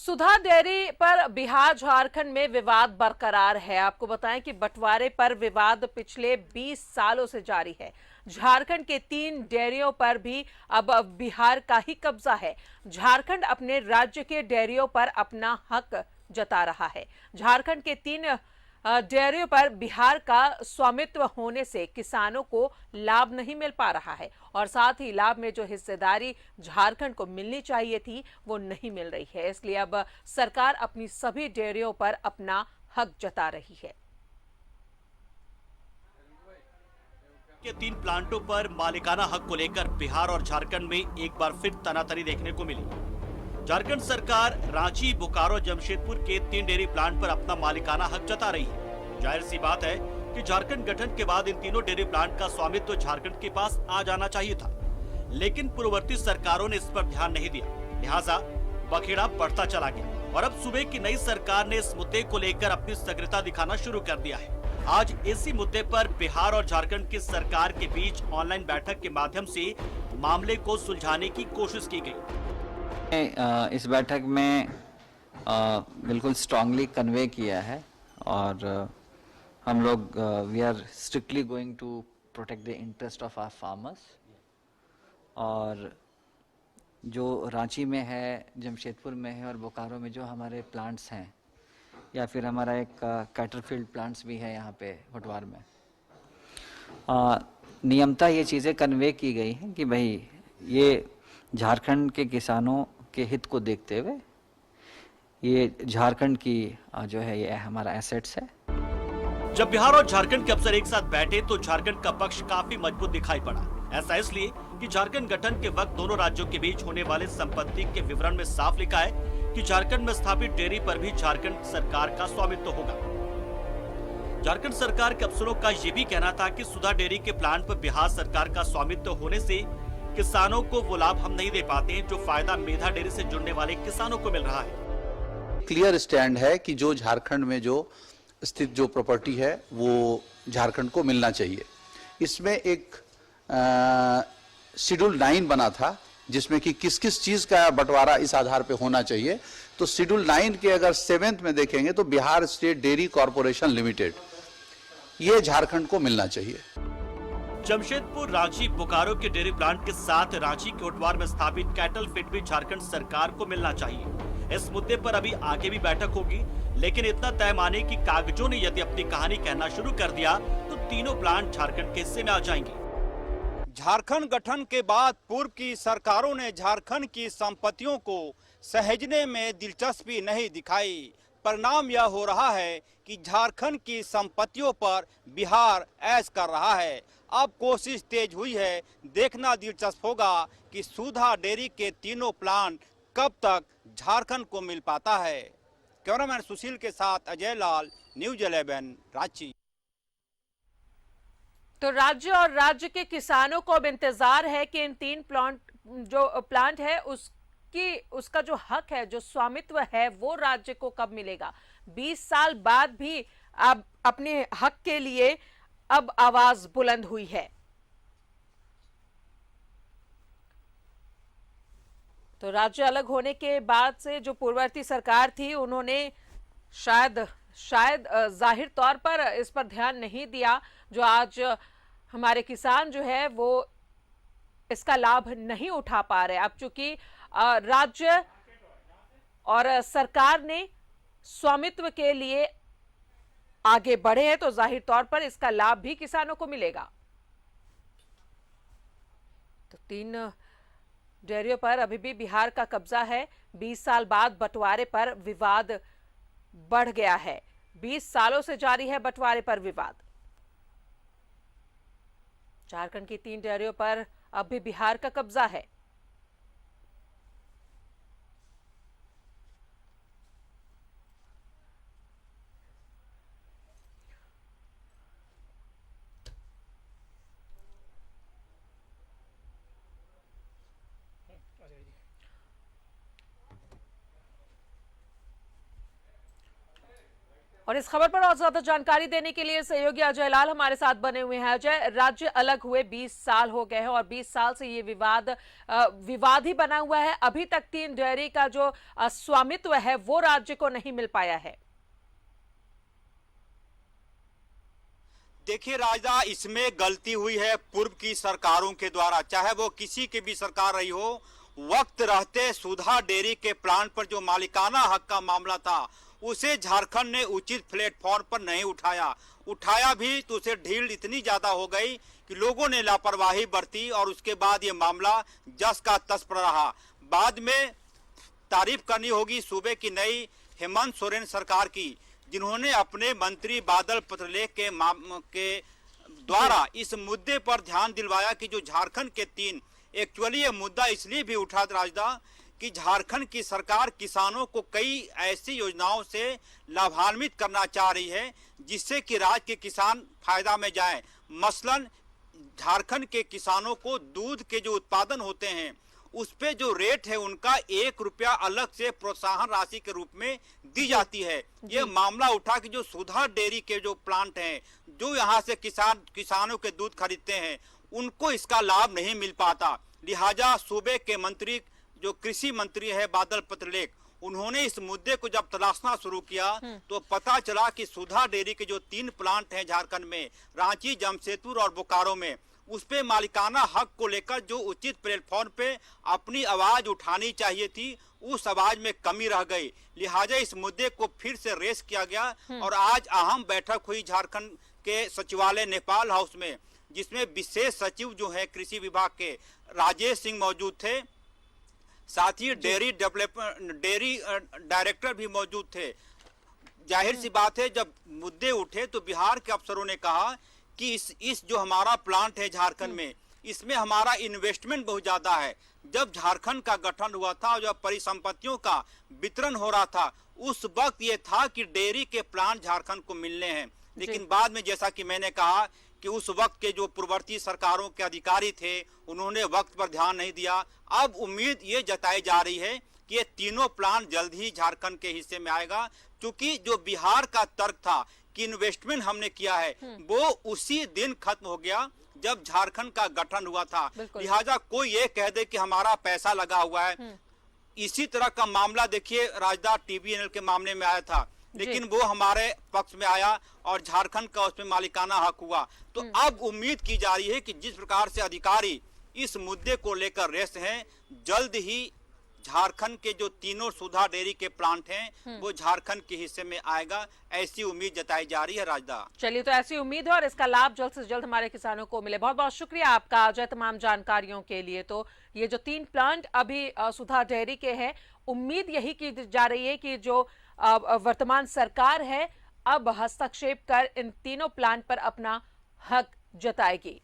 सुधा dairy पर बिहार झारखंड में विवाद बरकरार है। आपको बताएं कि बंटवारे पर विवाद पिछले 20 सालों से जारी है। झारखंड के 3 डेयरियों पर भी अब बिहार का ही कब्जा है। झारखंड अपने राज्य के डेयरियों पर अपना हक जता रहा है। झारखंड के 3 डेयरियों पर बिहार का स्वामित्व होने से किसानों को लाभ नहीं मिल पा रहा है और साथ ही लाभ में जो हिस्सेदारी झारखंड को मिलनी चाहिए थी वो नहीं मिल रही है। इसलिए अब सरकार अपनी सभी डेयरियों पर अपना हक जता रही है। के 3 प्लांटों पर मालिकाना हक को लेकर बिहार और झारखंड में एक बार फिर तनातनी देखने को मिली। झारखंड सरकार रांची, बोकारो, जमशेदपुर के 3 डेयरी प्लांट पर अपना मालिकाना हक जता रही है। जाहिर सी बात है कि झारखंड गठन के बाद इन तीनों डेयरी प्लांट का स्वामित्व झारखंड के पास आ जाना चाहिए था, लेकिन पूर्ववर्ती सरकारों ने इस पर ध्यान नहीं दिया, लिहाजा बखेड़ा बढ़ता चला गया और अब सूबे की नई सरकार ने इस मुद्दे को लेकर अपनी सक्रियता दिखाना शुरू कर दिया है। आज इसी मुद्दे पर बिहार और झारखंड की सरकार के बीच ऑनलाइन बैठक के माध्यम से मामले को सुलझाने की कोशिश की गई। इस बैठक में बिल्कुल स्ट्रांगली कन्वे किया है और हम लोग we are strictly going to protect the interest of our farmers. और जो रांची में है, जमशेदपुर में है और बोकारो में जो हमारे प्लांट्स हैं, या फिर हमारा एक कैटरफील्ड प्लांट्स भी है यहाँ पे भटवार में, नियमता ये चीज़ें कन्वे की गई हैं कि भाई ये झारखंड के किसानों के हित को देखते हुए ये झारखंड की जो है ये हमारा एसेट्स है। जब बिहार और झारखंड के अफसर एक साथ बैठे तो झारखंड का पक्ष काफी मजबूत दिखाई पड़ा। ऐसा इसलिए कि झारखंड गठन के वक्त दोनों राज्यों के बीच होने वाले संपत्ति के विवरण में साफ लिखा है कि झारखंड में स्थापित डेयरी पर भी झारखंड सरकार का स्वामित्व होगा। झारखंड सरकार के अफसरों का ये भी कहना था कि सुधा डेयरी के प्लांट पर बिहार सरकार का स्वामित्व होने से किसानों को वो लाभ हम नहीं दे पाते हैं जो फायदा मेधा डेयरी से जुड़ने वाले किसानों को मिल रहा है। क्लियर स्टैंड है कि जो झारखंड में जो स्थित जो प्रॉपर्टी है वो झारखंड को मिलना चाहिए। इसमें एक शेड्यूल 9 बना था जिसमें कि किस किस चीज का बंटवारा इस आधार पे होना चाहिए। तो शेड्यूल 9 के अगर 7th में देखेंगे तो Bihar state dairy corporation limited ये झारखंड को मिलना चाहिए। जमशेदपुर, रांची, बोकारो के डेयरी प्लांट के साथ रांची के ओटवार में स्थापित कैटल फीड भी झारखंड सरकार को मिलना चाहिए। इस मुद्दे पर अभी आगे भी बैठक होगी, लेकिन इतना तय माने कि कागजों ने यदि अपनी कहानी कहना शुरू कर दिया तो तीनों प्लांट झारखंड के हिस्से में आ जाएंगे। झारखंड गठन के बाद पूर्व की सरकारों ने झारखंड की संपत्तियों को सहेजने में दिलचस्पी नहीं दिखाई। परिणाम यह हो रहा है कि झारखंड की संपत्तियों पर बिहार ऐश कर रहा है। अब कोशिश तेज हुई है। देखना दिलचस्प होगा कि सुधा डेयरी के तीनों प्लांट कब तक झारखंड को मिल पाता है। कैमरामैन सुशील के साथ अजय लाल, न्यूज 11, रांची। तो राज्य और राज्य के किसानों को अब इंतजार है कि इन 3 प्लांट है उसका जो हक है, जो स्वामित्व है, वो राज्य को कब मिलेगा। 20 साल बाद भी अब अपने हक के लिए अब आवाज बुलंद हुई है। तो राज्य अलग होने के बाद से जो पूर्ववर्ती सरकार थी उन्होंने शायद जाहिर तौर पर इस पर ध्यान नहीं दिया। जो आज हमारे किसान जो है वो इसका लाभ नहीं उठा पा रहे। अब चूंकि राज्य और सरकार ने स्वामित्व के लिए आगे बढ़े हैं तो जाहिर तौर पर इसका लाभ भी किसानों को मिलेगा। तो 3 डेयरियों पर अभी भी बिहार का कब्जा है। 20 साल बाद बंटवारे पर विवाद बढ़ गया है। 20 सालों से जारी है बंटवारे पर विवाद। झारखंड की 3 डेयरियों पर अब भी बिहार का कब्जा है। और इस खबर पर और ज्यादा जानकारी देने के लिए सहयोगी अजय लाल हमारे साथ बने हुए हैं। अजय, राज्य अलग हुए 20 साल हो गए हैं और 20 साल से ये विवाद ही बना हुआ है। अभी तक 3 डेयरी का जो स्वामित्व है वो राज्य को नहीं मिल पाया है। देखिए राजा, इसमें गलती हुई है पूर्व की सरकारों के द्वारा, चाहे वो किसी की भी सरकार रही हो। वक्त रहते सुधा डेयरी के प्लांट पर जो मालिकाना हक का मामला था उसे झारखंड ने उचित प्लेटफॉर्म पर नहीं उठाया भी तो उसे ढील इतनी ज्यादा हो गई कि लोगों ने लापरवाही बरती और उसके बाद ये मामला जस का तस पर रहा। बाद में तारीफ करनी होगी सूबे की नई हेमंत सोरेन सरकार की, जिन्होंने अपने मंत्री बादल पत्रलेख के द्वारा इस मुद्दे पर ध्यान दिलवाया कि जो झारखंड के 3 एक्चुअली ये मुद्दा इसलिए भी उठा राजदा कि झारखंड की सरकार किसानों को कई ऐसी योजनाओं से लाभान्वित करना चाह रही है जिससे कि राज्य के किसान फायदा में जाएं। मसलन झारखंड के किसानों को दूध के जो उत्पादन होते हैं उस पे जो रेट है उनका 1 रुपया अलग से प्रोत्साहन राशि के रूप में दी जाती है। ये मामला उठा कि जो सुधा डेयरी के जो प्लांट हैं, जो यहाँ से किसानों के दूध खरीदते हैं, उनको इसका लाभ नहीं मिल पाता। लिहाजा सूबे के मंत्री जो कृषि मंत्री है बादल पत्रलेख, उन्होंने इस मुद्दे को जब तलाशना शुरू किया तो पता चला कि सुधा डेयरी के जो 3 प्लांट हैं झारखंड में, रांची, जमशेदपुर और बोकारो में, उस पे मालिकाना हक को लेकर जो उचित प्लेटफॉर्म पे अपनी आवाज उठानी चाहिए थी, उस आवाज में कमी रह गई। लिहाजा इस मुद्दे को फिर से रेस किया गया और आज अहम बैठक हुई झारखंड के सचिवालय नेपाल हाउस में, जिसमें विशेष सचिव जो है कृषि विभाग के राजेश सिंह मौजूद थे, साथ ही डेयरी डायरेक्टर भी मौजूद थे। जाहिर सी बात है, जब मुद्दे उठे तो बिहार के अफसरों ने कहा कि इस जो हमारा प्लांट है झारखंड में, इसमें हमारा इन्वेस्टमेंट बहुत ज्यादा है। जब झारखंड का गठन हुआ था और जब परिसंपत्तियों का वितरण हो रहा था, उस वक्त ये था कि डेयरी के प्लांट झारखंड को मिलने हैं। लेकिन बाद में जैसा कि मैंने कहा कि उस वक्त के जो पूर्ववर्ती सरकारों के अधिकारी थे, उन्होंने वक्त पर ध्यान नहीं दिया। अब उम्मीद ये जताई जा रही है कि ये तीनों प्लांट जल्द ही झारखंड के हिस्से में आएगा, क्योंकि जो बिहार का तर्क था कि इन्वेस्टमेंट हमने किया है, वो उसी दिन खत्म हो गया जब झारखंड का गठन हुआ था। लिहाजा कोई ये कह दे कि हमारा पैसा लगा हुआ है। इसी तरह का मामला देखिए राजदा TVNL के मामले में आया था, लेकिन वो हमारे पक्ष में आया और झारखंड का उसमें मालिकाना हक हुआ। तो अब उम्मीद की जा रही है कि जिस प्रकार से अधिकारी इस मुद्दे को लेकर रेस हैं, जल्द ही झारखंड के जो तीनों सुधा डेयरी के प्लांट हैं वो झारखंड के हिस्से में आएगा, ऐसी उम्मीद जताई जा रही है राजदा। चलिए, तो ऐसी उम्मीद है और इसका लाभ जल्द से जल्द हमारे किसानों को मिले। बहुत बहुत शुक्रिया आपका अजय तमाम जानकारियों के लिए। तो ये जो 3 प्लांट अभी सुधा डेयरी के हैं, उम्मीद यही की जा रही है कि जो वर्तमान सरकार है अब हस्तक्षेप कर इन तीनों प्लांट पर अपना हक जताएगी।